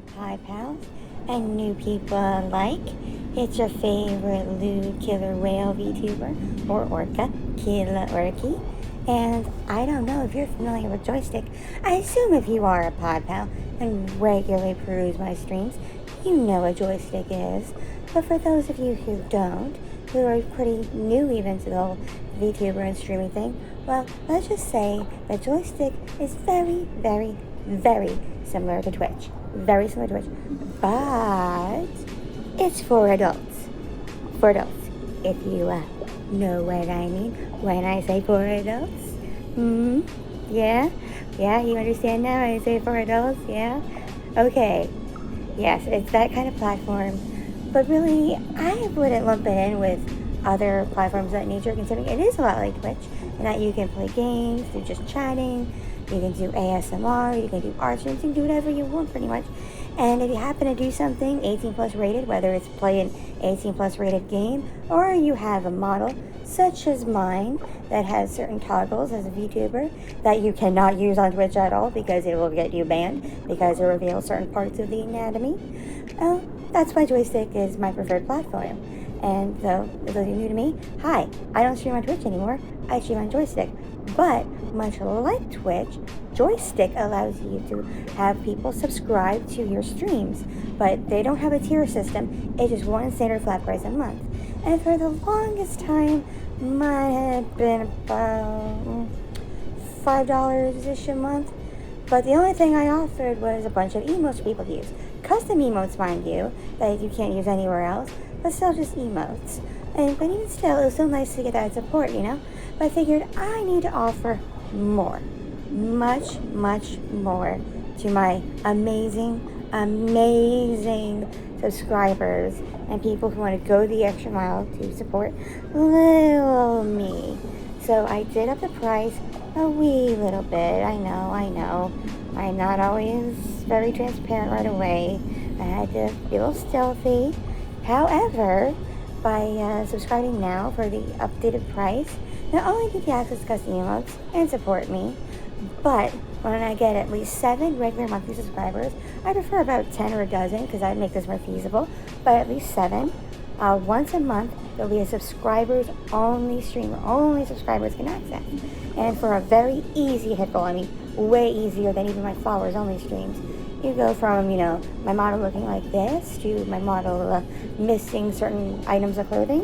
Pie Pals and new people alike. It's your favorite lewd killer whale VTuber, or Orca, Killah Orki. And I don't know if you're familiar with Joystick. I assume if you are a Pod Pal and regularly peruse my streams, you know what Joystick is. But for those of you who don't, who are pretty new even to the whole VTuber and streaming thing, well, let's just say that Joystick is very, very, very similar to Twitch. Very similar to Twitch. But it's for adults. For adults. If you know what I mean when I say for adults. Yeah? Yeah, you understand now when I say for adults? Yeah? Okay. Yes, it's that kind of platform. But really, I wouldn't lump it in with other platforms of that nature, considering it is a lot like Twitch, and that you can play games through just chatting, you can do ASMR, you can do art streams, you can do whatever you want pretty much. And if you happen to do something 18 plus rated, whether it's play an 18 plus rated game, or you have a model such as mine that has certain toggles as a VTuber that you cannot use on Twitch at all because it will get you banned because it reveals certain parts of the anatomy, that's why Joystick is my preferred platform. And so, if those of you new to me, hi, I don't stream on Twitch anymore, I stream on Joystick. But, much like Twitch, Joystick allows you to have people subscribe to your streams. But they don't have a tier system, it's just one standard flat price a month. And for the longest time, mine had been about $5-ish a month. But the only thing I offered was a bunch of emotes for people to use. Custom emotes, mind you, that you can't use anywhere else, but still just emotes. But even still, it was so nice to get that support, you know? But I figured I need to offer more. Much, much more to my amazing, amazing subscribers and people who want to go the extra mile to support little me. So I did up the price a wee little bit. I know. I'm not always very transparent right away. I had to be a little stealthy. However, by subscribing now for the updated price, not only do you access custom emotes and support me, but when I get at least 7 regular monthly subscribers, I prefer about 10 or a dozen because that would make this more feasible, but at least 7, once a month, there'll be a subscribers only stream where only subscribers can access. And for a very easy hit goal, I mean, way easier than even my followers only streams. You go from, my model looking like this to my model missing certain items of clothing.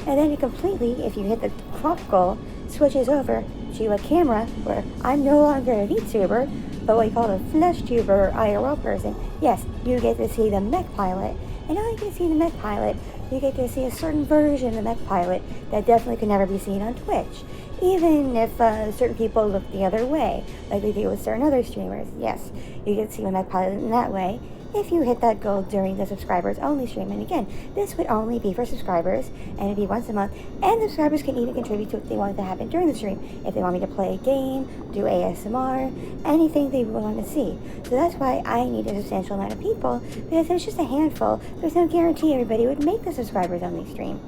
And then you completely, if you hit the crop goal, switches over to a camera where I'm no longer a VTuber, but what you call a flesh tuber or IRL person. Yes, you get to see the mech pilot. And not only get to see the mech pilot, you get to see a certain version of the mech pilot that definitely could never be seen on Twitch. Even if certain people look the other way, like they do with certain other streamers. Yes, you get to see the mech pilot in that way if you hit that goal during the subscribers only stream. And again, this would only be for subscribers, and it'd be once a month, and the subscribers can even contribute to what they want to happen during the stream. If they want me to play a game, do ASMR, anything they want to see. So that's why I need a substantial amount of people, because if it's just a handful, there's no guarantee everybody would make the subscribers only stream.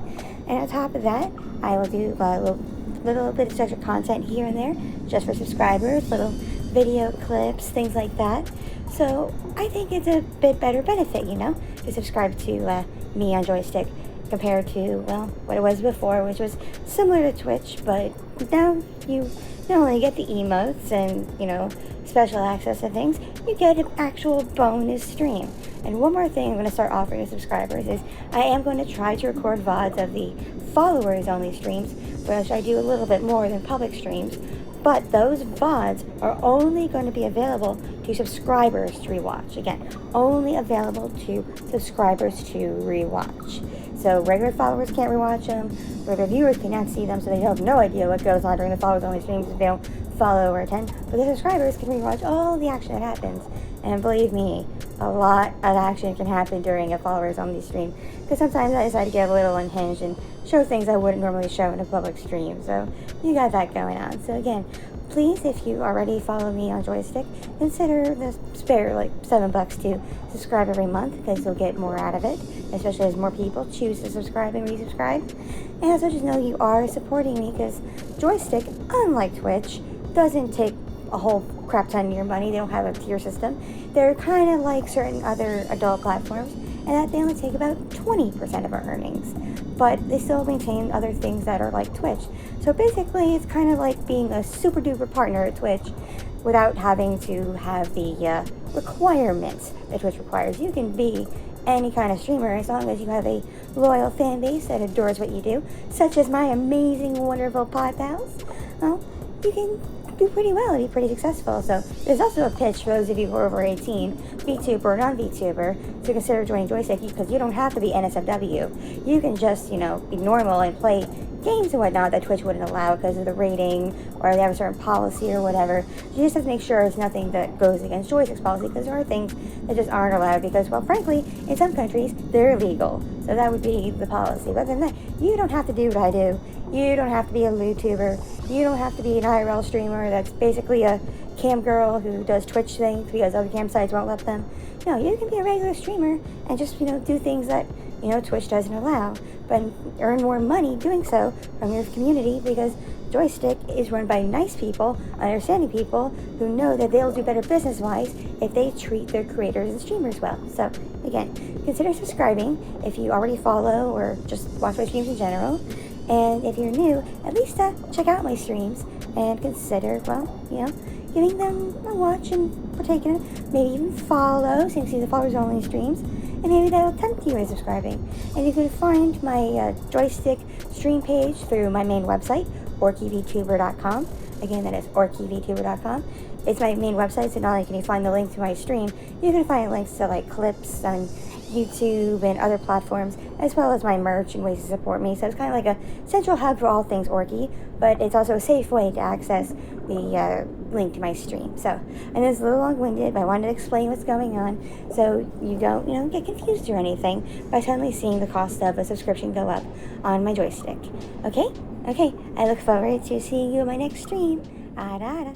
And on top of that, I will do a little bit of extra content here and there, just for subscribers, little video clips, things like that. So I think it's a bit better benefit, to subscribe to me on Joystick compared to, what it was before, which was similar to Twitch, but now you not only get the emotes and, special access to things, you get an actual bonus stream. And one more thing I'm going to start offering to subscribers is I am going to try to record VODs of the followers only streams, which I do a little bit more than public streams. But those VODs are only going to be available to subscribers to rewatch. Again, only available to subscribers to rewatch. So regular followers can't rewatch them, regular viewers cannot see them, so they have no idea what goes on during the followers only streams if they don't follow or attend. But the subscribers can rewatch all the action that happens. And believe me, a lot of action can happen during a followers only stream. Because sometimes I decide to get a little unhinged and show things I wouldn't normally show in a public stream. So you got that going on. So again, please, if you already follow me on Joystick, consider the spare $7 to subscribe every month, because you'll get more out of it, especially as more people choose to subscribe and resubscribe. And also just know you are supporting me, because Joystick, unlike Twitch, doesn't take a whole crap ton of your money. They don't have a tier system. They're kind of like certain other adult platforms, and that they only take about 20% of our earnings. But they still maintain other things that are like Twitch. So basically, it's kind of like being a super duper partner at Twitch without having to have the requirements that Twitch requires. You can be any kind of streamer as long as you have a loyal fan base that adores what you do, such as my amazing, wonderful pod pals. Well, you can do pretty well and be pretty successful. So there's also a pitch for those of you who are over 18, VTuber or non-VTuber, to consider joining Joystick, because you don't have to be NSFW. You can just, be normal and play games and whatnot that Twitch wouldn't allow because of the rating, or they have a certain policy or whatever. You just have to make sure it's nothing that goes against Joystick's policy, because there are things that just aren't allowed because, well, frankly, in some countries, they're illegal. So that would be the policy. But other than that, you don't have to do what I do. You don't have to be a Vtuber. You don't have to be an IRL streamer that's basically a cam girl who does Twitch things because other cam sites won't let them. No, you can be a regular streamer and just, do things that, Twitch doesn't allow, but earn more money doing so from your community, because Joystick is run by nice people, understanding people who know that they'll do better business-wise if they treat their creators and streamers well. So, again, consider subscribing if you already follow or just watch my streams in general. And if you're new, at least check out my streams and consider, giving them a watch and partaking in it. Maybe even follow, since these are followers-only streams. And maybe that'll tempt you into subscribing. And you can find my Joystick stream page through my main website, OrkiVtuber.com. Again, that is OrkiVtuber.com. It's my main website, so not only can you find the link to my stream, you can find links to clips on YouTube and other platforms, as well as my merch and ways to support me. So it's kind of like a central hub for all things Orki, but it's also a safe way to access the link to my stream. So, and it's a little long-winded, but I wanted to explain what's going on so you don't, get confused or anything by suddenly seeing the cost of a subscription go up on my Joystick. Okay? Okay, I look forward to seeing you in my next stream. Ada.